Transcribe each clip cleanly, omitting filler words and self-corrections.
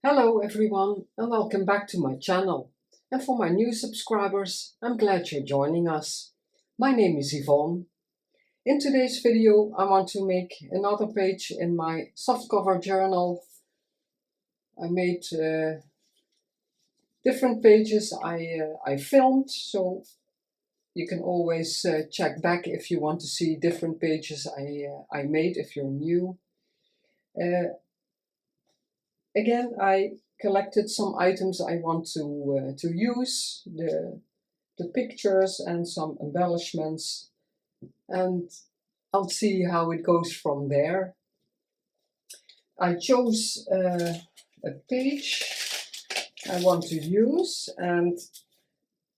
Hello everyone and welcome back to my channel. And for my new subscribers, I'm glad you're joining us. My name is Yvonne. In today's video I want to make another page in my softcover journal. I made different pages I filmed, so you can always check back if you want to see different pages I made if you're new. Again, I collected some items I want to use, the pictures and some embellishments, and I'll see how it goes from there. I chose a page I want to use, and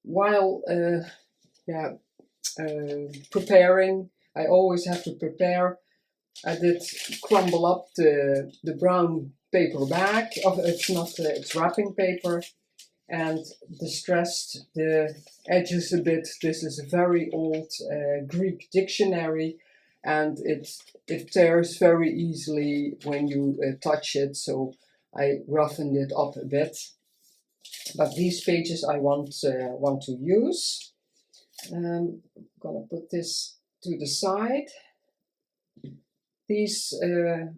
while preparing, I always have to prepare. I did crumble up the brown paper bag. It's wrapping paper, and distressed the edges a bit. This is a very old Greek dictionary, and it tears very easily when you touch it, so I roughened it up a bit. But these pages I want to use. I'm gonna put this to the side. These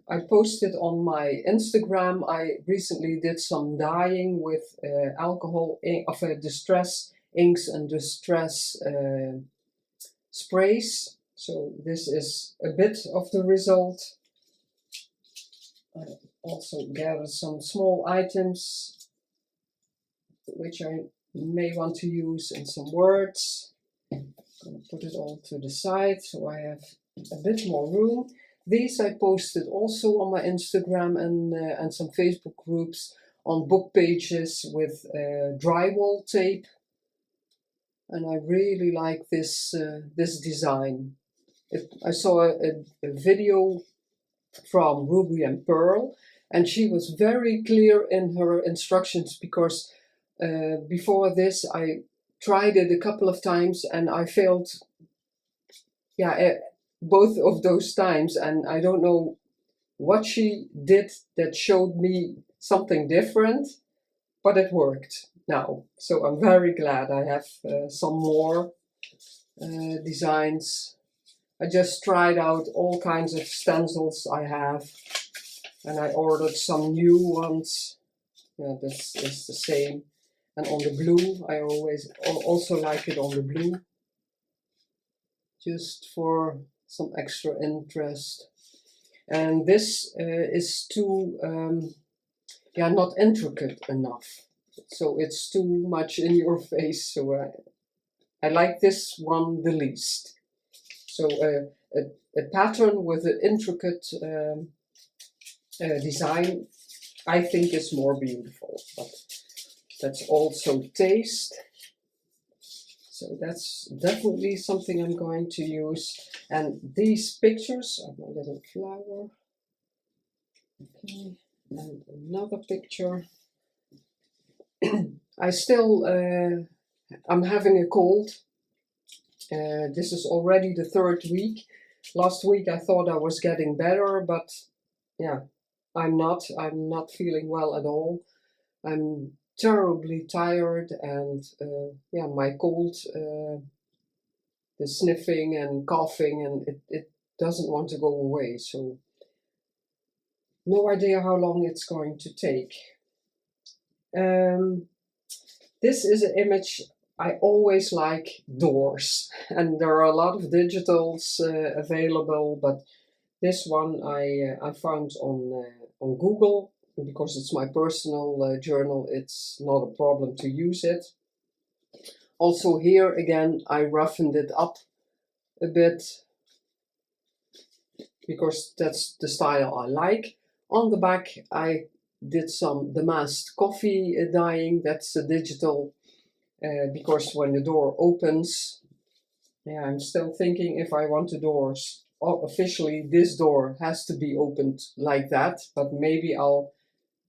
I posted on my Instagram. I recently did some dyeing with alcohol distress inks and distress sprays. So this is a bit of the result. I also gathered some small items which I may want to use and some words. I'm going to put it all to the side so I have a bit more room. These I posted also on my Instagram and some Facebook groups on book pages with drywall tape, and I really like this design. I saw a video from Ruby&Pearl, and she was very clear in her instructions, because before this I tried it a couple of times and I failed. Both of those times, and I don't know what she did that showed me something different, but it worked now. So I'm very glad I have some more designs. I just tried out all kinds of stencils I have, and I ordered some new ones. Yeah, this is the same. And on the blue, I also like it on the blue, just for some extra interest. And this is too not intricate enough, so it's too much in your face, so I like this one the least. So a pattern with an intricate design I think is more beautiful, but that's also taste. So that's definitely something I'm going to use. And these pictures of my little flower. Okay, and another picture. I'm having a cold. This is already the third week. Last week I thought I was getting better, but yeah, I'm not feeling well at all. I'm terribly tired, and my cold, the sniffing and coughing, and it doesn't want to go away, so no idea how long it's going to take. This is an image. I always like doors, and there are a lot of digitals available, but this one I found on Google. Because it's my personal journal, it's not a problem to use it. Also here again I roughened it up a bit, because that's the style I like. On the back I did some damask coffee dyeing. That's a digital, because when the door opens, I'm still thinking if I want the doors, officially this door has to be opened like that, but maybe I'll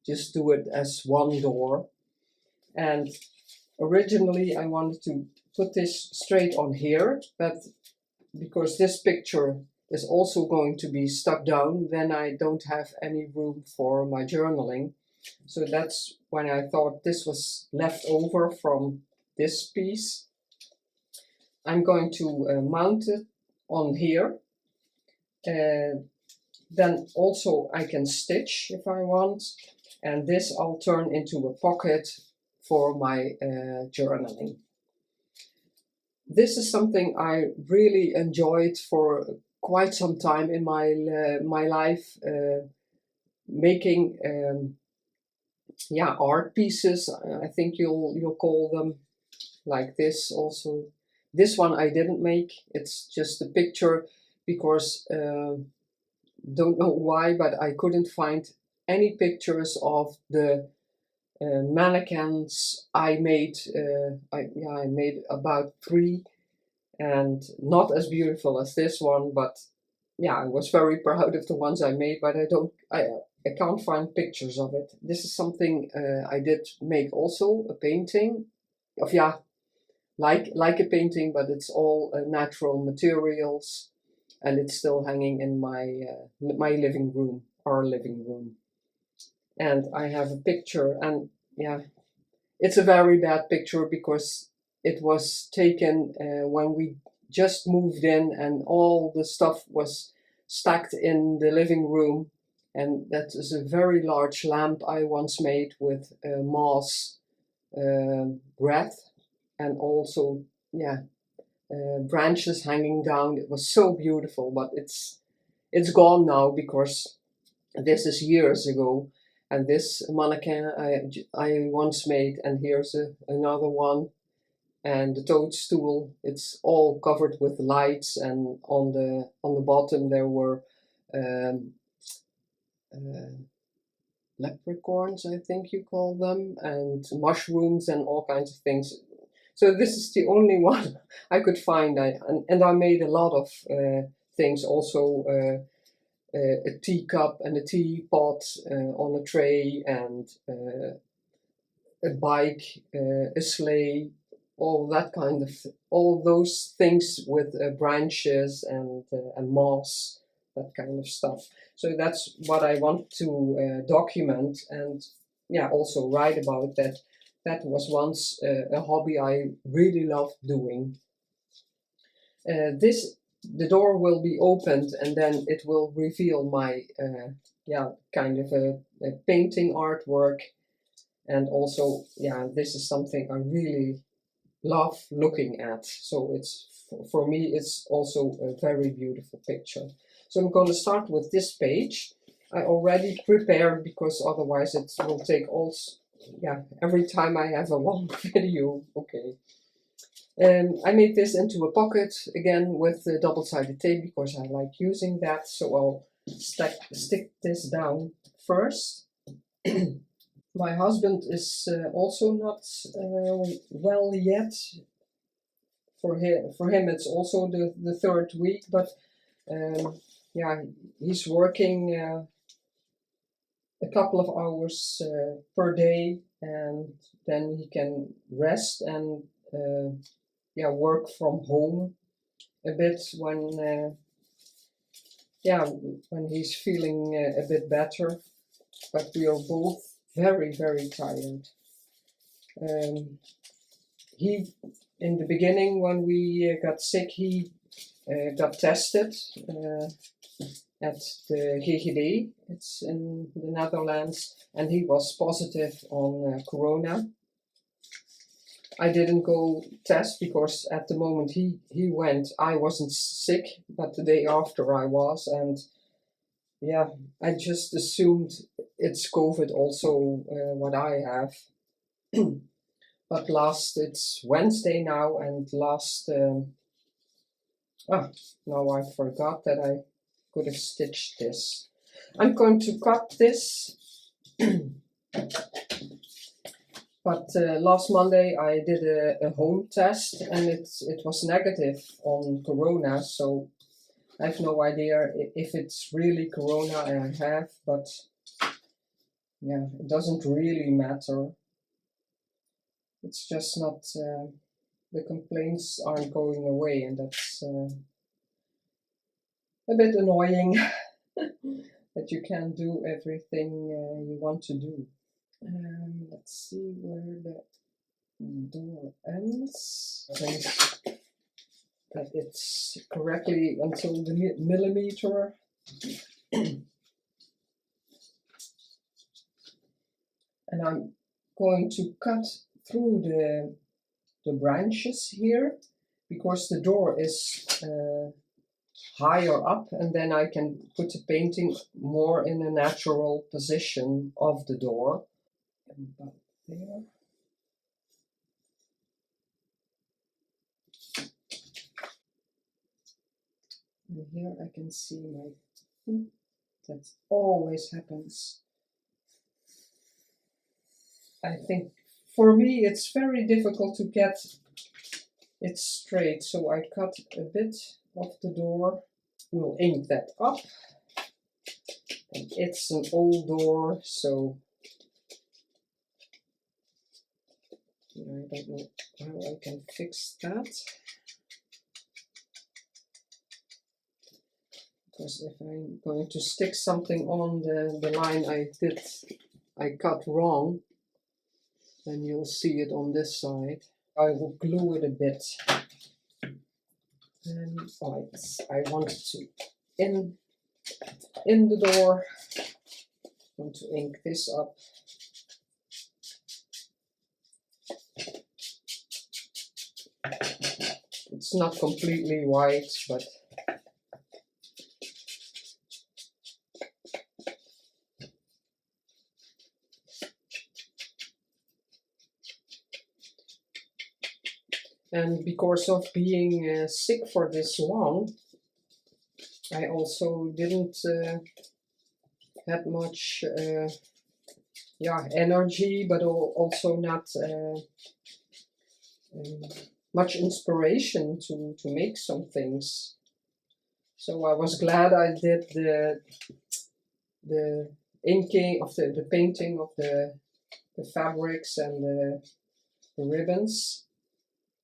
just do it as one door. And originally I wanted to put this straight on here, but because this picture is also going to be stuck down, then I don't have any room for my journaling. So that's when I thought this was left over from this piece. I'm going to mount it on here. Then also I can stitch if I want, and this I'll turn into a pocket for my journaling. This is something I really enjoyed for quite some time in my life, making art pieces. I think you'll call them like this. Also, this one I didn't make. It's just a picture because don't know why, but I couldn't find any pictures of the mannequins I made. I made about 3, and not as beautiful as this one, but yeah, I was very proud of the ones I made, but I can't find pictures of it. This is something I did make also, a painting of, like a painting, but it's all natural materials, and it's still hanging in my living room, our living room. And I have a picture, and yeah, it's a very bad picture because it was taken when we just moved in and all the stuff was stacked in the living room. And that is a very large lamp I once made with moss wreath, and also, branches hanging down. It was so beautiful, but it's gone now because this is years ago. And this mannequin I once made, and here's another one. And the toadstool, it's all covered with lights, and on the bottom there were leprechauns, I think you call them, and mushrooms and all kinds of things. So this is the only one I could find. And I made a lot of things also. A teacup and a teapot on a tray, and a bike, a sleigh, all those things with branches and moss, that kind of stuff. So that's what I want to document, and also write about that. That was once a hobby I really loved doing. The door will be opened, and then it will reveal my kind of a painting artwork. And also, this is something I really love looking at. So it's, for me, it's also a very beautiful picture. So I'm going to start with this page. I already prepared, because otherwise it will take every time I have a long video. Okay. I made this into a pocket again with double-sided tape because I like using that. So I'll stick this down first. My husband is also not well yet. For him it's also the 3rd week, but he's working a couple of hours per day, and then he can rest and work from home a bit when he's feeling a bit better. But we are both very, very tired. He, in the beginning, when we got sick, he got tested at the GGD, it's in the Netherlands, and he was positive on corona. I didn't go test because at the moment he went, I wasn't sick, but the day after I was, and I just assumed it's COVID also, what I have. But it's Wednesday now, and now I forgot that I could have stitched this. I'm going to cut this. But last Monday I did a home test, and it was negative on corona, so I have no idea if it's really corona I have, but it doesn't really matter. It's just not, the complaints aren't going away, and that's a bit annoying that you can't do everything you want to do. Let's see where the door ends. I think that it's correctly until the millimeter. And I'm going to cut through the branches here, because the door is higher up, and then I can put the painting more in a natural position of the door. About there. And here I can see my foot. That always happens. I think for me it's very difficult to get it straight, so I cut a bit of the door. We'll ink that up. And it's an old door, so I don't know how I can fix that. Because if I'm going to stick something on the line I cut wrong, then you'll see it on this side. I will glue it a bit. And I want to in the door. I'm going to ink this up. It's not completely white, but and because of being sick for this long, I also didn't have much energy, but also not much inspiration to make some things. So I was glad I did the inking of the painting of the fabrics and the ribbons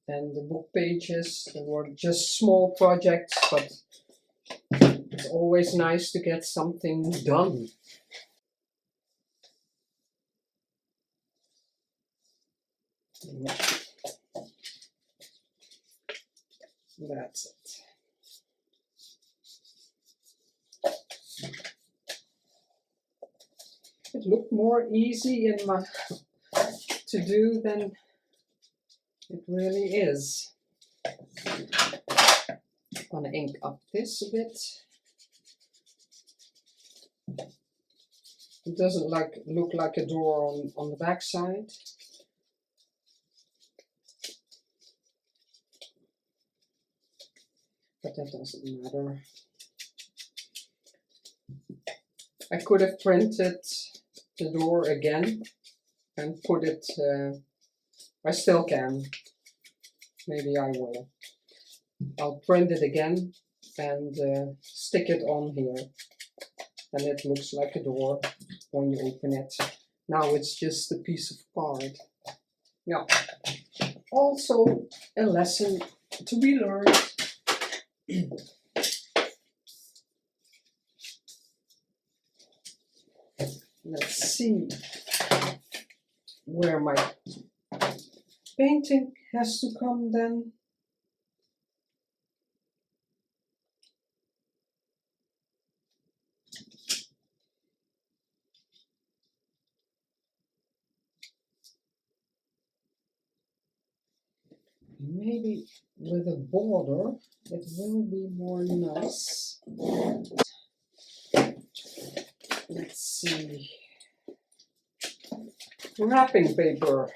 and the book pages. They were just small projects, but it's always nice to get something done. Yeah. That's it. It looked more easy in my to do than it really is. I'm gonna ink up this a bit. It doesn't look like a door on the back side. But that doesn't matter. I could have printed the door again and put it, I still can, maybe I will. I'll print it again and stick it on here, and it looks like a door when you open it. Now it's just a piece of card. Yeah, also a lesson to be learned. Let's see where my painting has to come then. Maybe with a border it will be more nice. Let's see. Wrapping paper.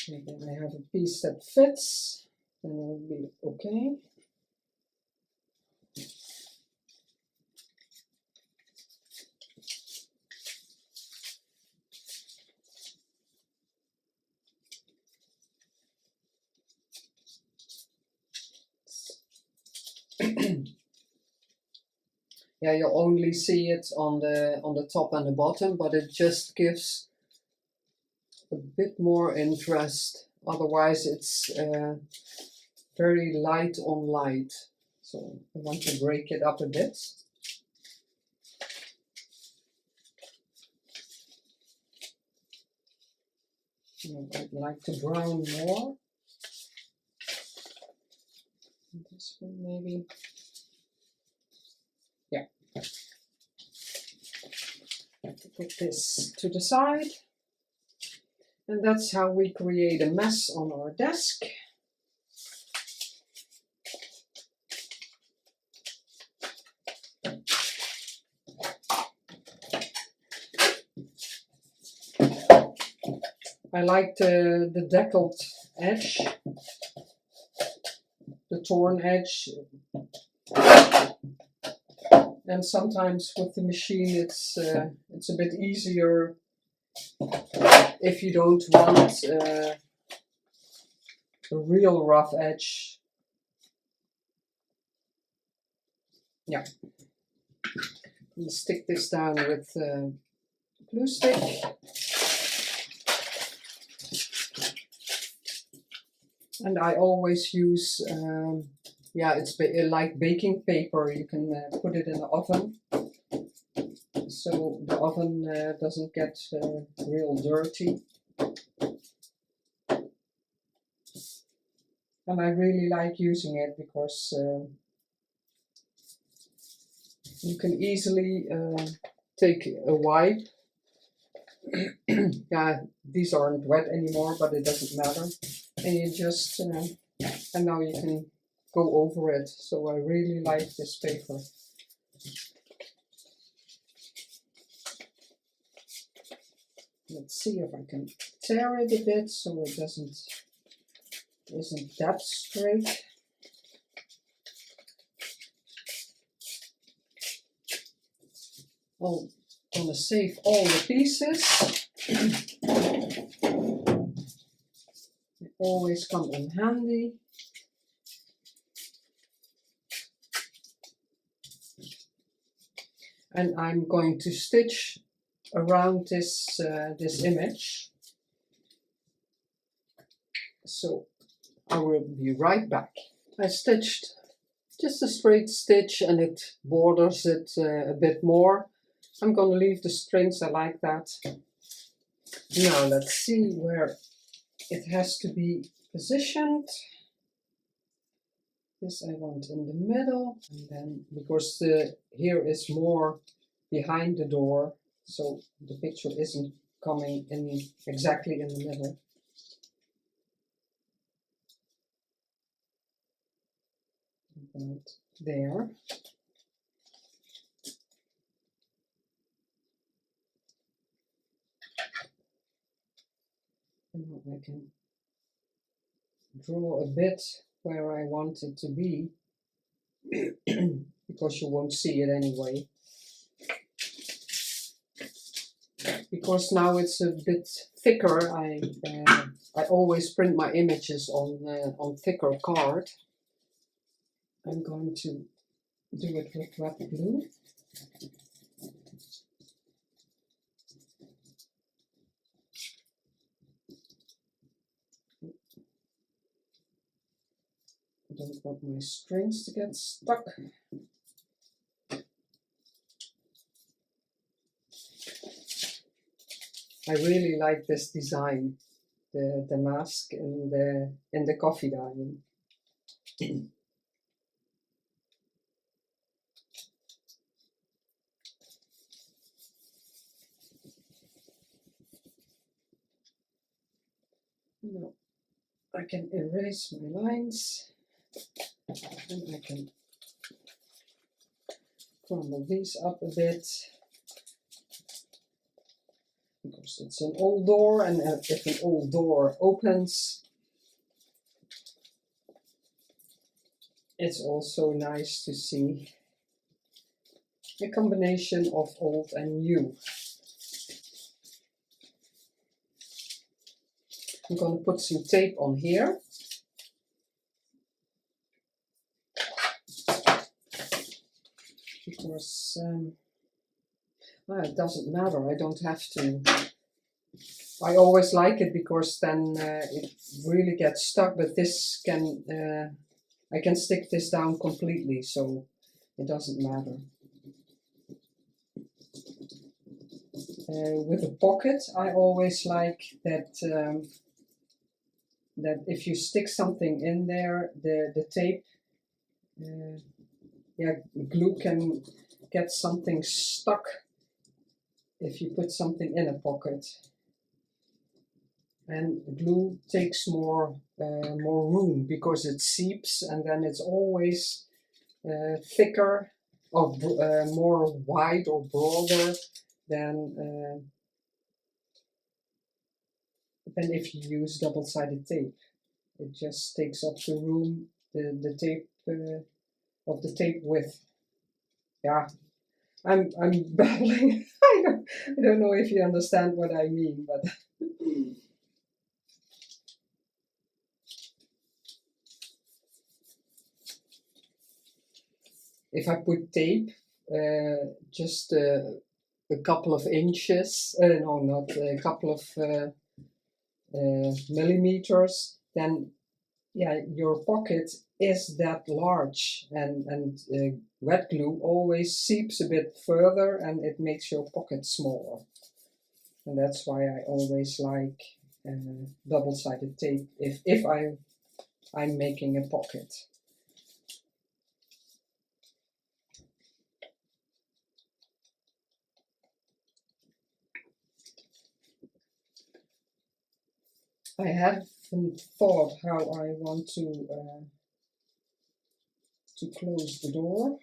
Maybe I have a piece that fits, and it will be okay. Yeah, you only see it on the top and the bottom, but it just gives a bit more interest. Otherwise it's very light on light. So I want to break it up a bit. I'd like to brown more. This one maybe. Yeah. Put this to the side. And that's how we create a mess on our desk. I like the deckled edge, the torn edge, and sometimes with the machine it's a bit easier if you don't want a real rough edge. Yeah, I'll stick this down with glue stick. And I always use, yeah, it's like baking paper. You can put it in the oven, so the oven doesn't get real dirty. And I really like using it because you can easily take a wipe. Yeah, these aren't wet anymore, but it doesn't matter. And you just, and now you can go over it. So I really like this paper. Let's see if I can tear it a bit so it isn't that straight. I'm gonna save all the pieces. They always come in handy. And I'm going to stitch around this this image. So I will be right back. I stitched just a straight stitch and it borders it a bit more. I'm going to leave the strings, I like that. Now let's see where it has to be positioned. This I want in the middle, and then because here is more behind the door, so the picture isn't coming in exactly in the middle. About there. And now I can draw a bit where I want it to be, because you won't see it anyway. Because now it's a bit thicker, I always print my images on thicker card. I'm going to do it with wet glue. I don't want my strings to get stuck. I really like this design, the damask in the coffee dining. Now I can erase my lines, and I can crumble these up a bit. Because it's an old door, and if an old door opens, it's also nice to see a combination of old and new. I'm going to put some tape on here. Because well, it doesn't matter, I don't have to. I always like it because then it really gets stuck, but this can I can stick this down completely, so it doesn't matter. With a pocket, I always like that that if you stick something in there, the tape, yeah, glue can get something stuck if you put something in a pocket. And glue takes more room because it seeps, and then it's always thicker or more wide or broader than if you use double-sided tape. It just takes up the room, the tape of the tape width. Yeah, I'm babbling. I don't know if you understand what I mean, but if I put tape, just a couple of inches, no, not a couple of millimeters, then yeah, your pocket is that large, and wet glue always seeps a bit further and it makes your pocket smaller. And that's why I always like double-sided tape if I'm making a pocket. I haven't thought how I want to close the door,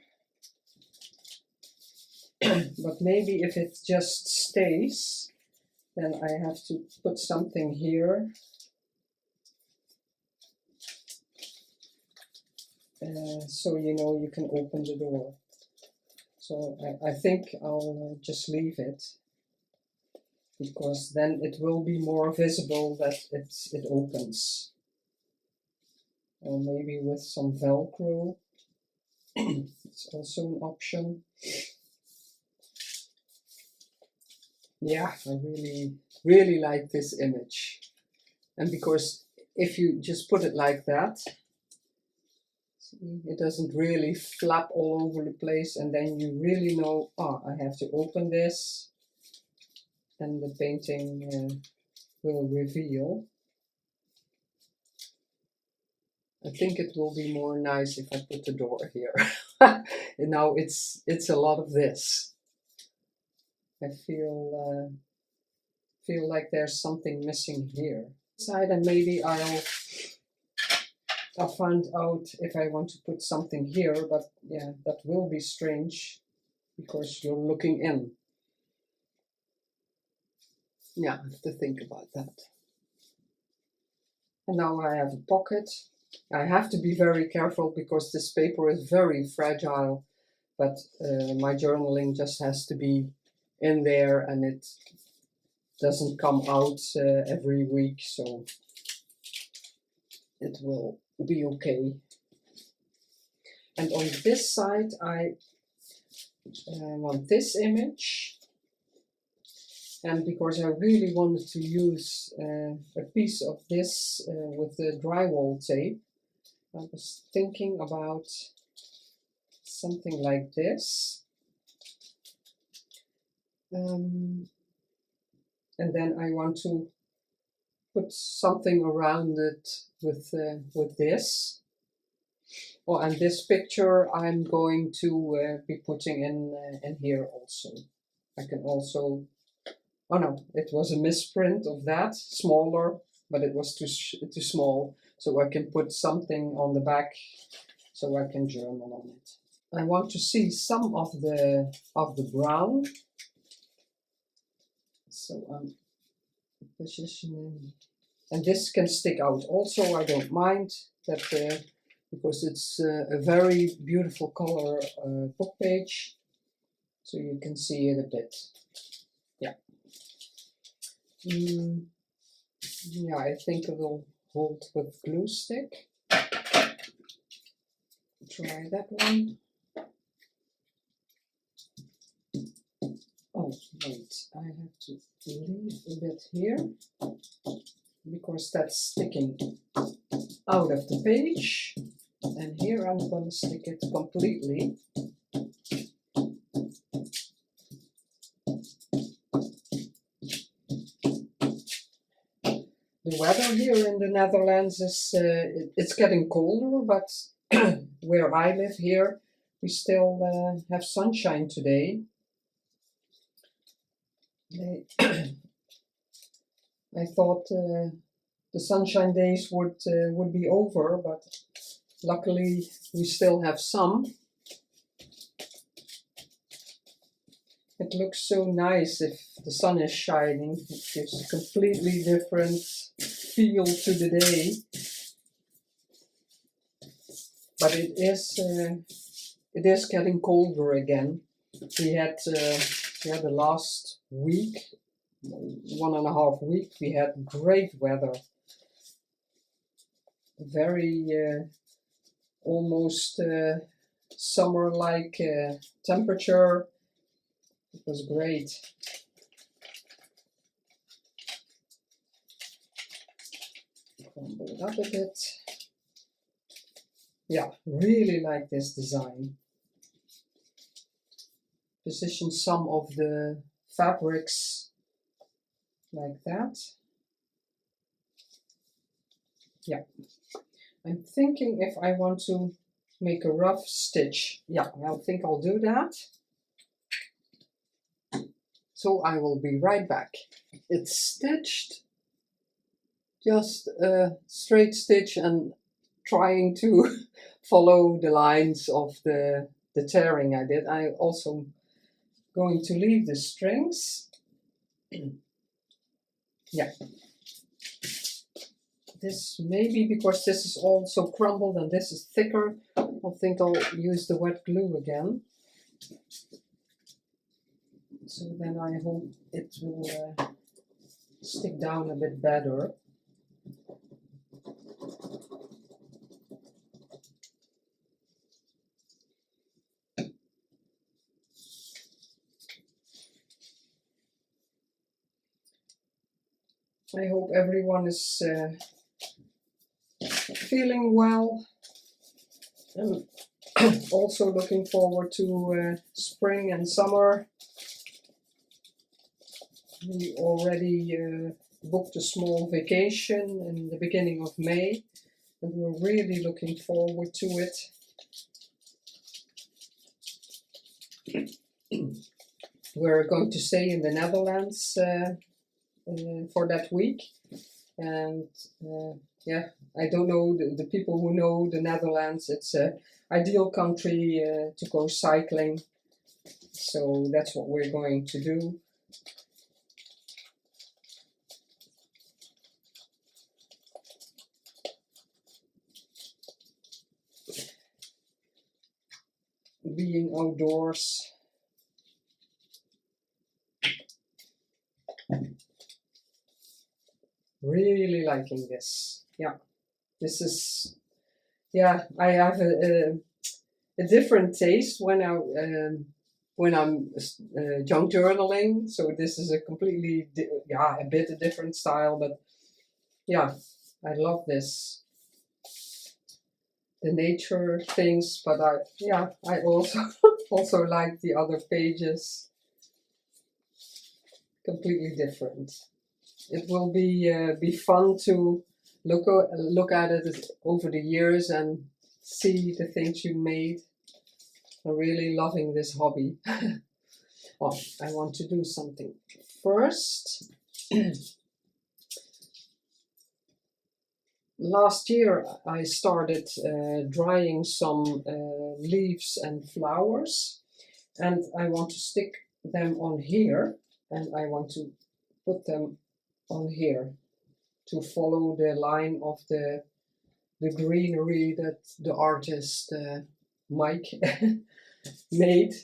but maybe if it just stays, then I have to put something here. So you know you can open the door. So I think I'll just leave it, because then it will be more visible that it opens. Or maybe with some Velcro. It's also an option. Yeah, I really like this image. And because if you just put it like that, see, it doesn't really flap all over the place, and then you really know, ah, I have to open this, and the painting will reveal. I think it will be more nice if I put the door here. And now it's a lot of this. I feel like there's something missing here. Side, and maybe I'll find out if I want to put something here, but yeah, that will be strange because you're looking in. Yeah, I have to think about that. And now I have a pocket. I have to be very careful because this paper is very fragile, but my journaling just has to be in there and it doesn't come out every week, so it will be okay. And on this side I want this image, and because I really wanted to use a piece of this with the drywall tape, I was thinking about something like this. And then I want to put something around it with this. Oh, and this picture I'm going to be putting in here also. I can also, oh no, it was a misprint of that, smaller, but it was too small. So I can put something on the back so I can journal on it. I want to see some of the brown. So I'm positioning, and this can stick out also, I don't mind that because it's a very beautiful color book page, so you can see it a bit. Yeah. Yeah, I think it will hold with glue stick. Try that one. Oh, wait, I have to leave a bit here because that's sticking out of the page. And here I'm going to stick it completely. The weather here in the Netherlands is, it's getting colder, but where I live here, we still have sunshine today. I thought the sunshine days would be over, but luckily we still have some. It looks so nice if the sun is shining. It gives a completely different feel to the day. But it is getting colder again. We had the last week, 1.5 weeks, we had great weather. Very almost summer-like temperature. It was great. Crumble it up a bit. Yeah, really like this design. Position some of the fabrics like that. Yeah. I'm thinking if I want to make a rough stitch. Yeah, I think I'll do that. So I will be right back. It's stitched, just a straight stitch and trying to follow the lines of the tearing I did. I also going to leave the strings. Yeah. This maybe because this is also crumbled and this is thicker, I think I'll use the wet glue again. So then I hope it will stick down a bit better. I hope everyone is feeling well. And also looking forward to spring and summer. We already booked a small vacation in the beginning of May, and we're really looking forward to it. We're going to stay in the Netherlands for that week, and yeah, I don't know the people who know the Netherlands. It's an ideal country to go cycling, so that's what we're going to do. Being outdoors. Really liking this. Yeah, this is, yeah, I have a different taste when I'm junk journaling. So this is a completely, yeah, a bit a different style, but yeah, I love this. The nature things, but I also also like the other pages. Completely different. It will be fun to look at it over the years and see the things you made. I'm really loving this hobby. Oh, I want to do something first. Last year I started drying some leaves and flowers, and I want to stick them on here, and I want to put them on here to follow the line of the greenery that the artist Mike made.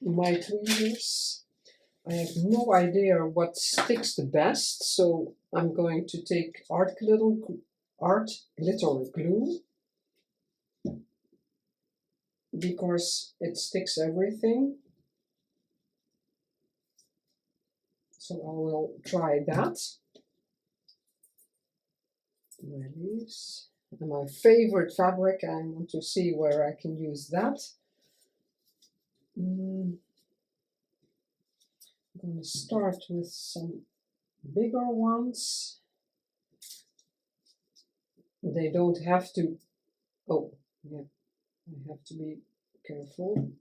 My tweezers. I have no idea what sticks the best, so I'm going to take art glitter glue because it sticks everything. So I will try that. My leaves. my favorite fabric. I want to see where I can use that. I'm going to start with some bigger ones. They don't have to, oh yeah, I have to be careful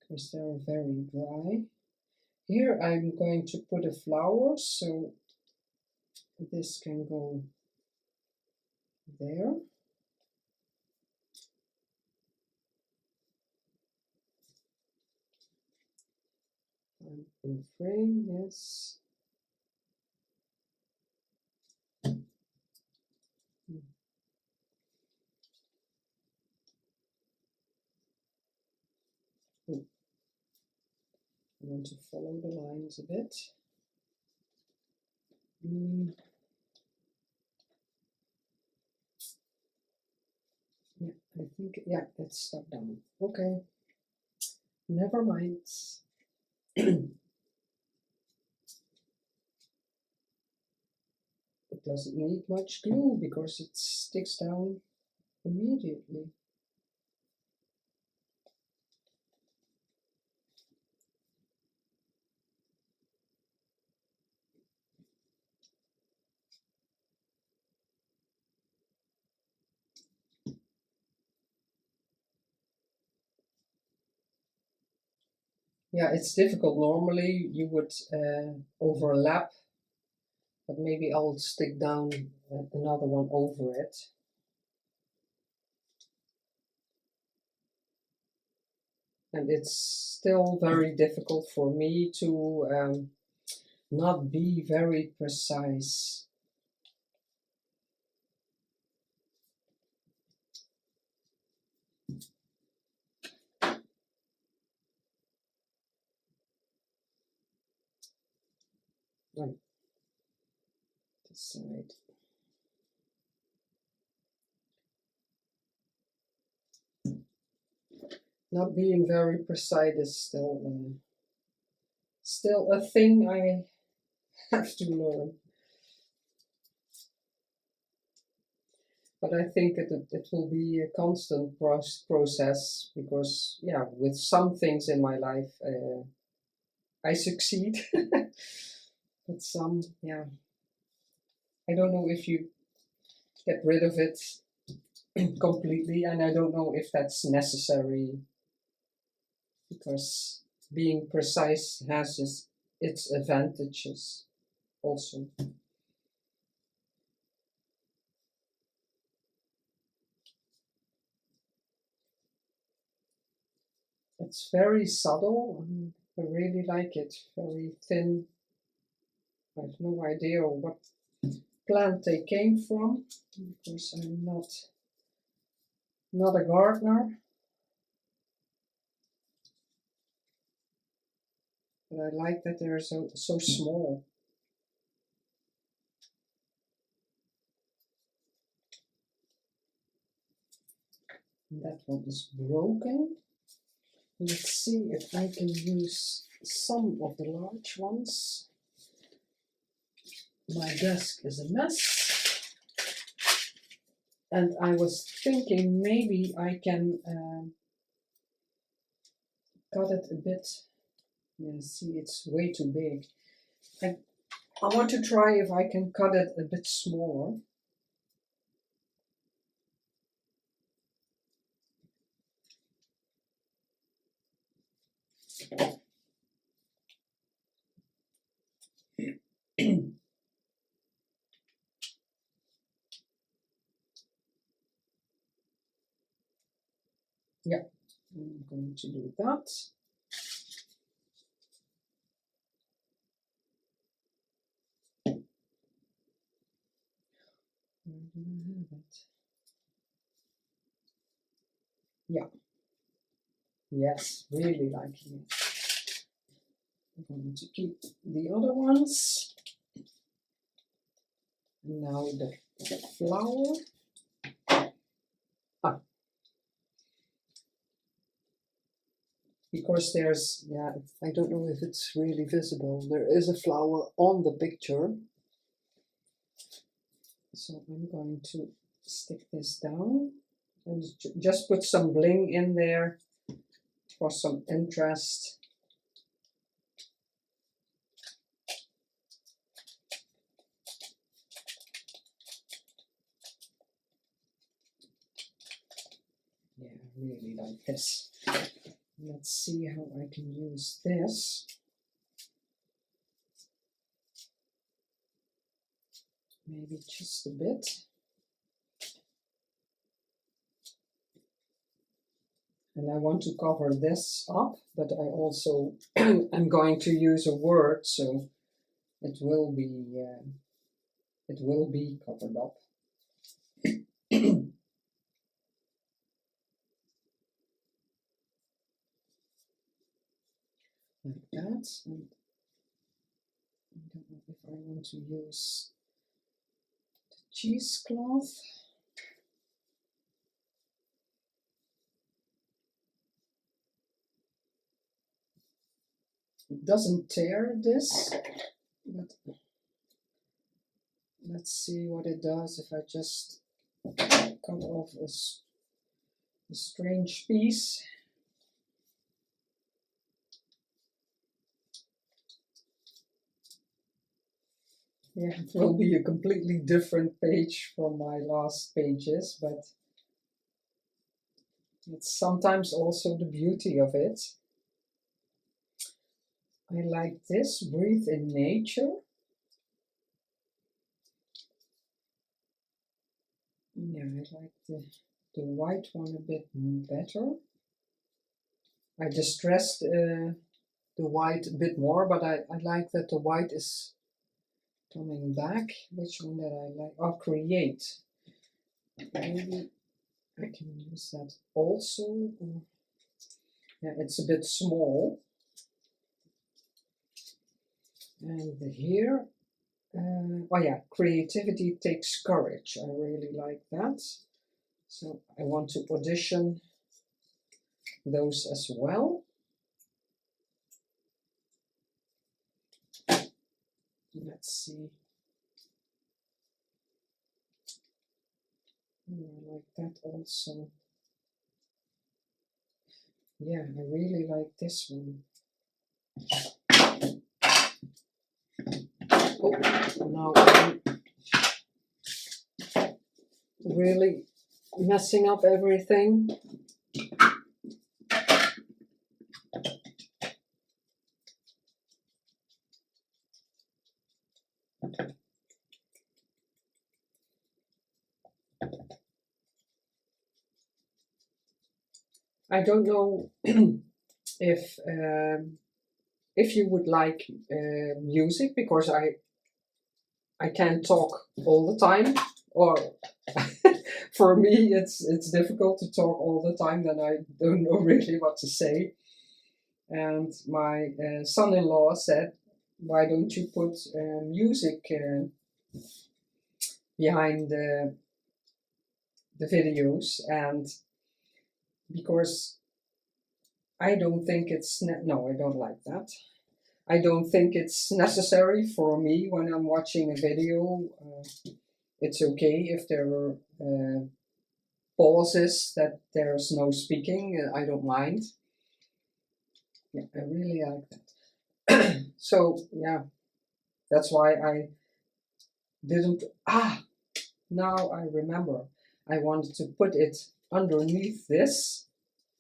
because they're very dry. Here I'm going to put a flower, so this can go there. I'm in frame, yes. I want to follow the lines a bit. Yeah, I think, yeah, it's stuck down. Okay, never mind. It doesn't need much glue because it sticks down immediately. Yeah, it's difficult. Normally you would overlap, but maybe I'll stick down another one over it. And it's still very difficult for me to not be very precise. Right. This side. Not being very precise is still a thing I have to learn. But I think it will be a constant process because, yeah, with some things in my life I succeed. But some, yeah, I don't know if you get rid of it completely, and I don't know if that's necessary because being precise has its advantages also. It's very subtle. I really like it. Very thin. I have no idea what plant they came from because I'm not a gardener. But I like that they're so small. And that one is broken. Let's see if I can use some of the large ones. My desk is a mess. And I was thinking maybe I can cut it a bit. Yeah, see, it's way too big. I want to try if I can cut it a bit smaller. Yeah, I'm going to do that. Where do I have it? Yeah. Yes, really liking it. I'm going to keep the other ones. Now the flower. Because there's, yeah, I don't know if it's really visible. There is a flower on the picture. So I'm going to stick this down and just put some bling in there for some interest. Yeah, I really like this. Let's see how I can use this. Maybe just a bit. And I want to cover this up, but I also am going to use a word, so it will be covered up. Like that. And I don't know if I want to use the cheesecloth. It doesn't tear this, but let's see what it does if I just cut off a strange piece. Yeah, it will be a completely different page from my last pages, but it's sometimes also the beauty of it. I like this, breathe in nature. Yeah, I like the white one a bit better. I distressed the white a bit more, but I like that the white is coming back. Which one that I like? Oh, create. Maybe I can use that also. Yeah, it's a bit small. And here, oh yeah, creativity takes courage. I really like that. So I want to audition those as well. Let's see. I like that also. Yeah, I really like this one. Oh, now I'm really messing up everything. I don't know if you would like music, because I can't talk all the time, or for me it's difficult to talk all the time, then I don't know really what to say. And my son-in-law said, why don't you put music behind the videos? And because I don't think it's no, I don't like that. I don't think it's necessary for me when I'm watching a video. It's okay if there are pauses, that there's no speaking. I don't mind. Yeah, I really like that. So yeah, that's why I didn't. Now I remember. I wanted to put it underneath this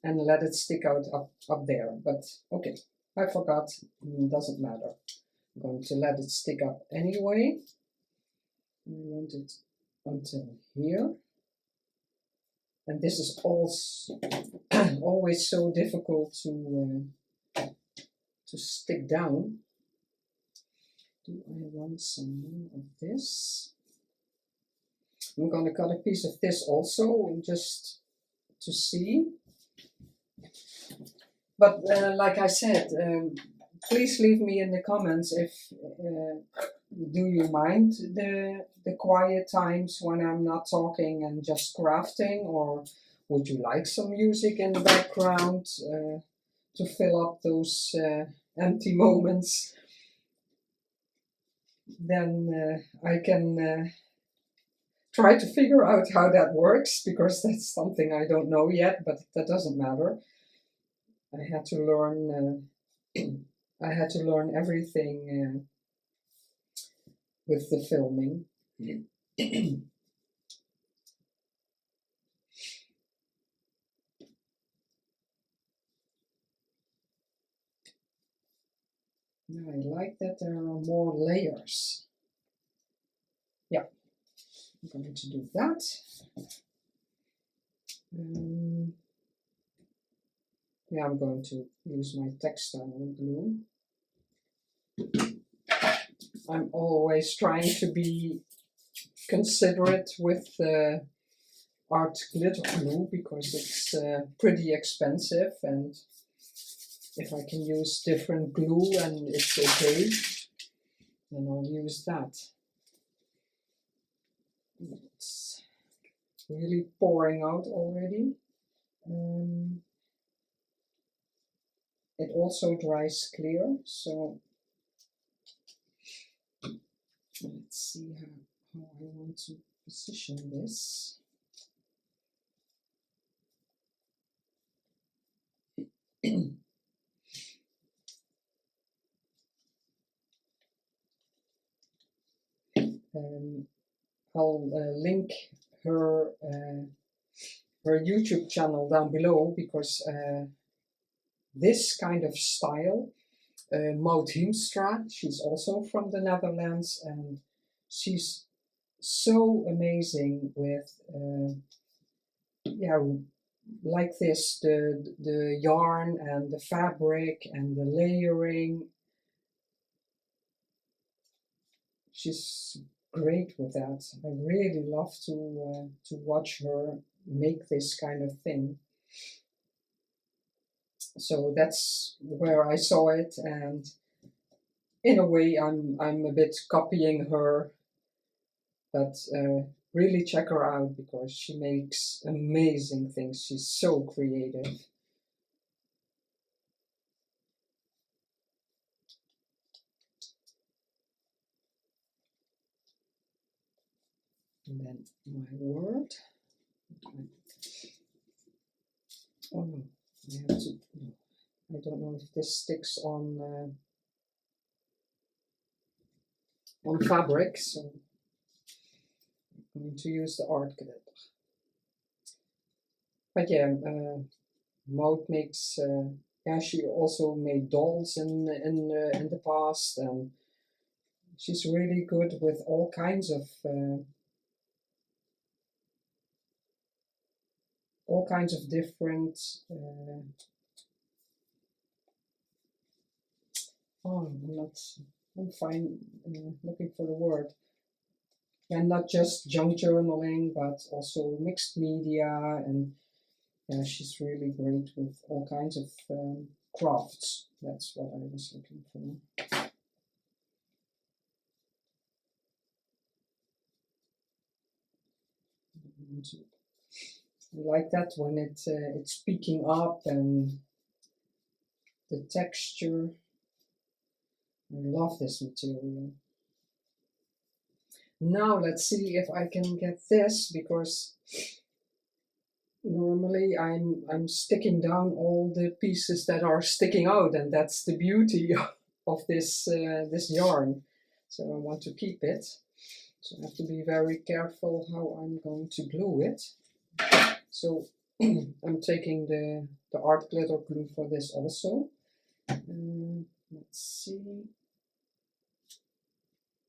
and let it stick out up there. But okay, I forgot. Doesn't matter. I'm going to let it stick up anyway. I want it until here. And this is also always so difficult to stick down. Do I want some more of this? I'm going to cut a piece of this also, just to see. But like I said, please leave me in the comments if do you mind the quiet times when I'm not talking and just crafting, or would you like some music in the background to fill up those empty moments? Then I can try to figure out how that works, because that's something I don't know yet, but that doesn't matter. I had to learn I had to learn everything with the filming. Now I like that there are more layers. Yeah, I'm going to do that. Yeah, I'm going to use my textile glue. I'm always trying to be considerate with art glitter glue, because it's pretty expensive, and if I can use different glue and it's okay, then I'll use that. It's really pouring out already. It also dries clear, so let's see how I want to position this. I'll link her YouTube channel down below, because this kind of style, Maud Hiemstra, she's also from the Netherlands, and she's so amazing with yeah, like this, the yarn and the fabric and the layering. She's great with that. I really love to watch her make this kind of thing. So that's where I saw it, and in a way I'm a bit copying her, but really check her out, because she makes amazing things. She's so creative. And then my word. Oh no, I have to. I don't know if this sticks on fabric, so I'm going to use the art glitter. But yeah, Maud makes. Yeah, she also made dolls in the past, and she's really good with all kinds of different. I'm fine looking for the word. And not just junk journaling, but also mixed media, and yeah, she's really great with all kinds of crafts. That's what I was looking for. I like that when it's peeking up, and the texture. I love this material. Now let's see if I can get this, because normally I'm sticking down all the pieces that are sticking out, and that's the beauty of this this yarn. So I want to keep it. So I have to be very careful how I'm going to glue it. So I'm taking the art glitter glue for this also. Let's see.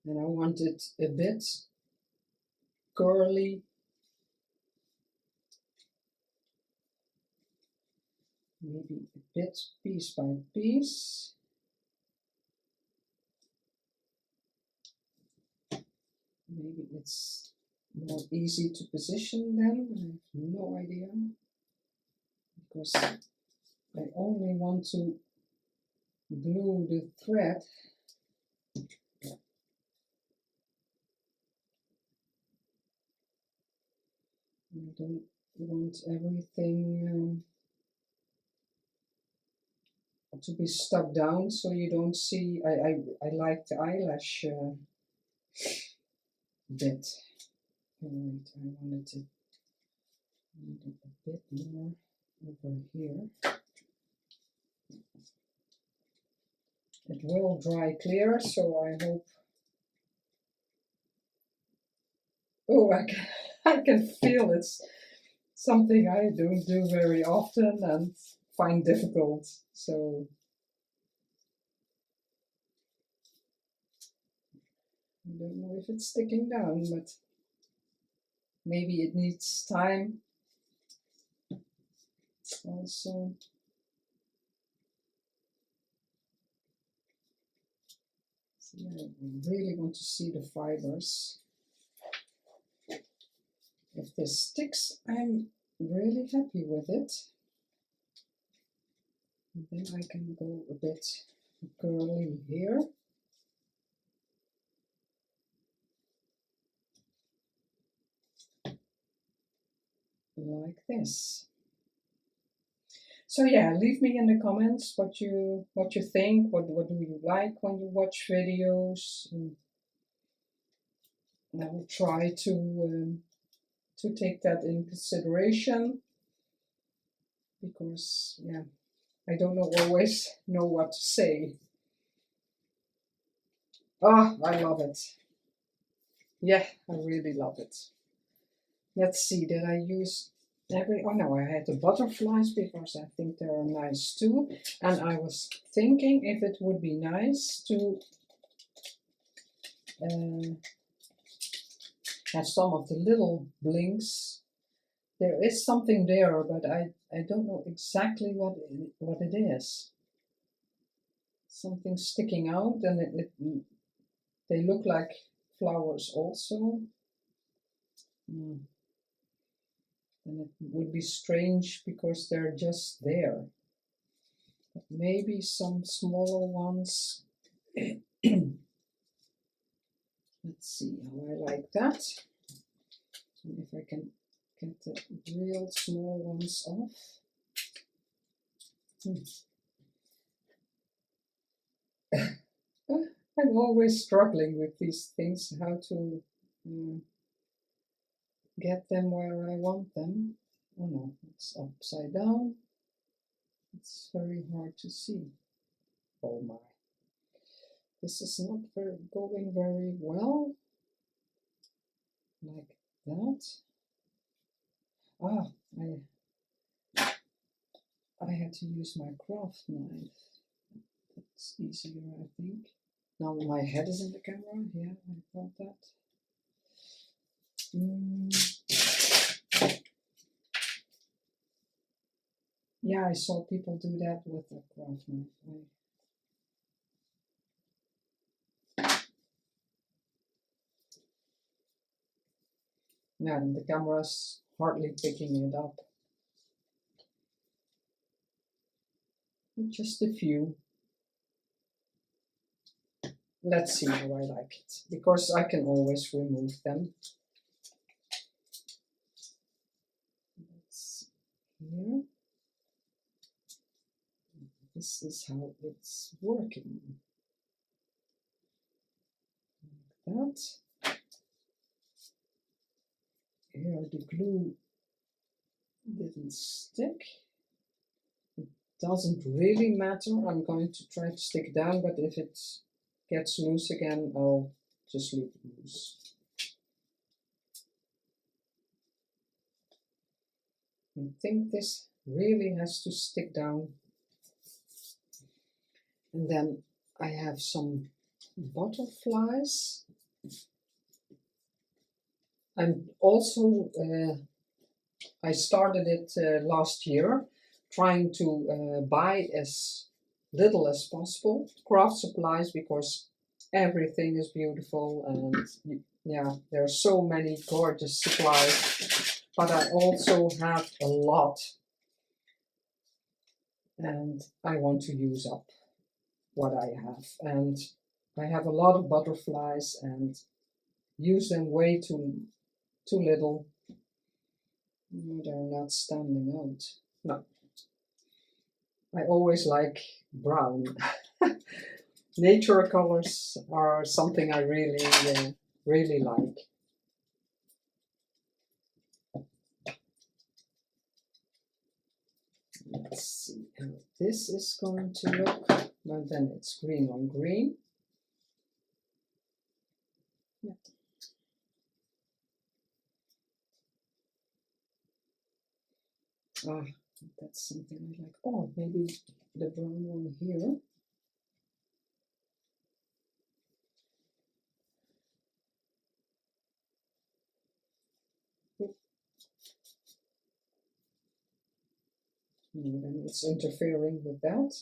And I want it a bit curly. Maybe a bit piece by piece. Maybe it's more easy to position then. I have no idea. Because I only want to glue the thread. I don't want everything to be stuck down, so you don't see. I like the eyelash bit. wait, I wanted to add a bit more over here. It will dry clear, so I hope. Oh, I can feel it's something I don't do very often and find difficult. So I don't know if it's sticking down, but maybe it needs time also. So yeah, I really want to see the fibers. If this sticks, I'm really happy with it. And then I can go a bit curly here. Like this. So yeah, leave me in the comments what you think, what do you like when you watch videos, and I will try to take that in consideration, because yeah, I don't always know what to say. Ah, I love it. Yeah, I really love it. Let's see, did I use oh no, I had the butterflies because I think they are nice too. And I was thinking if it would be nice to have some of the little blinks. There is something there, but I don't know exactly what it is. Something sticking out, and they look like flowers also. And it would be strange because they're just there. But maybe some smaller ones. Let's see how I like that. And if I can get the real small ones off. I'm always struggling with these things, how to get them where I want them. Oh no, it's upside down. It's very hard to see. Oh my. This is not going very well. Like that. Ah, I had to use my craft knife. That's easier, I think. Now my head is in the camera. Yeah, I got that. Yeah, I saw people do that with a craft knife. Yeah, and the camera's hardly picking it up. Just a few. Let's see how I like it, because I can always remove them. That's here. This is how it's working. Like that. Here the glue didn't stick. It doesn't really matter. I'm going to try to stick it down, but if it gets loose again, I'll just leave it loose. I think this really has to stick down. And then I have some butterflies. And also, I started it last year, trying to buy as little as possible craft supplies, because everything is beautiful, and yeah, there are so many gorgeous supplies, but I also have a lot, and I want to use up what I have. And I have a lot of butterflies and use them way too little. They're not standing out. No. I always like brown. Nature colors are something I really like. Let's see how this is going to look. Well, then it's green on green. Yeah. Ah, that's something I like. Oh, maybe the brown one here. No, then it's interfering with that.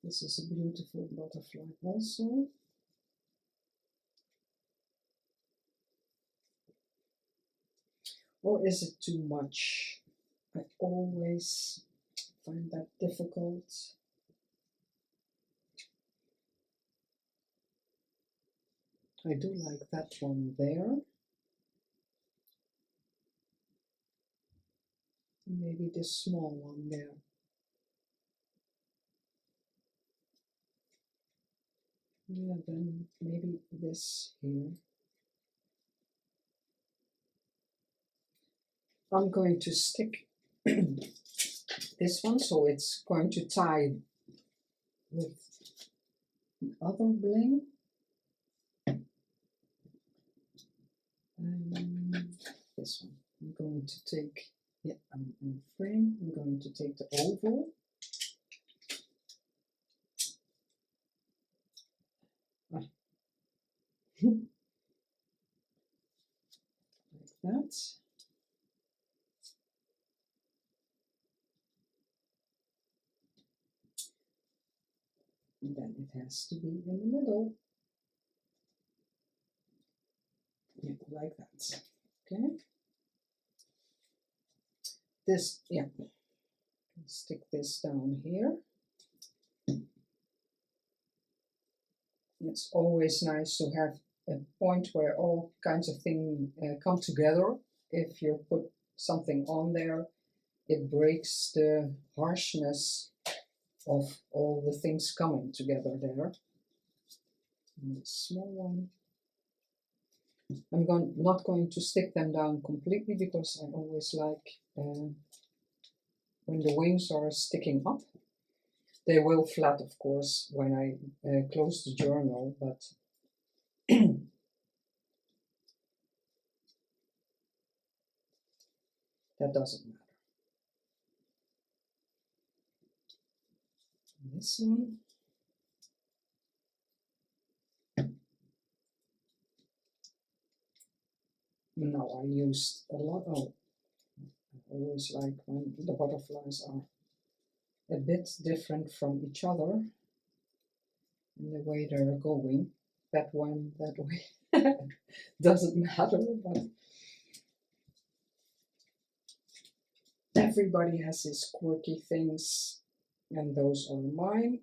This is a beautiful butterfly also. Or is it too much? I always find that difficult. I do like that one there. Maybe this small one there. Yeah, then maybe this here. I'm going to stick this one, so it's going to tie with the other bling. This one. I'm going to take, yeah, I'm in frame. I'm going to take the oval. Like that. And then it has to be in the middle. Yeah, like that. Okay. This, yeah. Stick this down here. It's always nice to have a point where all kinds of things come together. If you put something on there, it breaks the harshness of all the things coming together there. And the small one. I'm not going to stick them down completely because I always like when the wings are sticking up. They will flat, of course, when I close the journal, but that doesn't matter. This one. Now I used a lot of, I always like when the butterflies are a bit different from each other in the way they're going. That one, that way, doesn't matter, but everybody has his quirky things, and those are mine.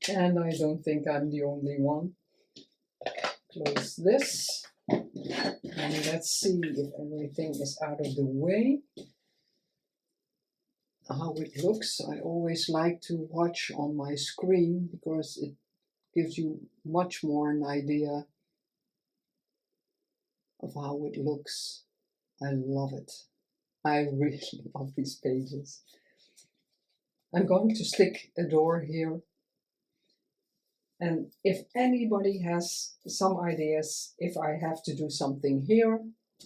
And I don't think I'm the only one. Close this. And let's see if everything is out of the way. How it looks. I always like to watch on my screen because it gives you much more an idea of how it looks. I love it. I really love these pages. I'm going to stick a door here. And if anybody has some ideas, if I have to do something here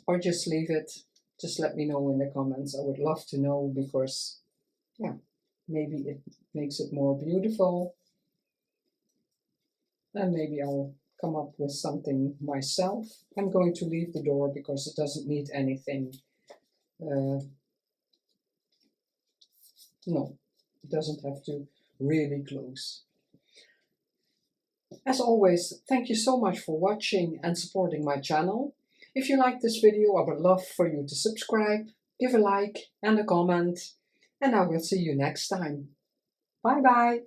or just leave it, just let me know in the comments. I would love to know because, yeah, maybe it makes it more beautiful. And maybe I'll come up with something myself. I'm going to leave the door because it doesn't need anything. No, it doesn't have to really close. As always, thank you so much for watching and supporting my channel. If you like this video, I would love for you to subscribe, give a like and a comment, and I will see you next time. Bye bye!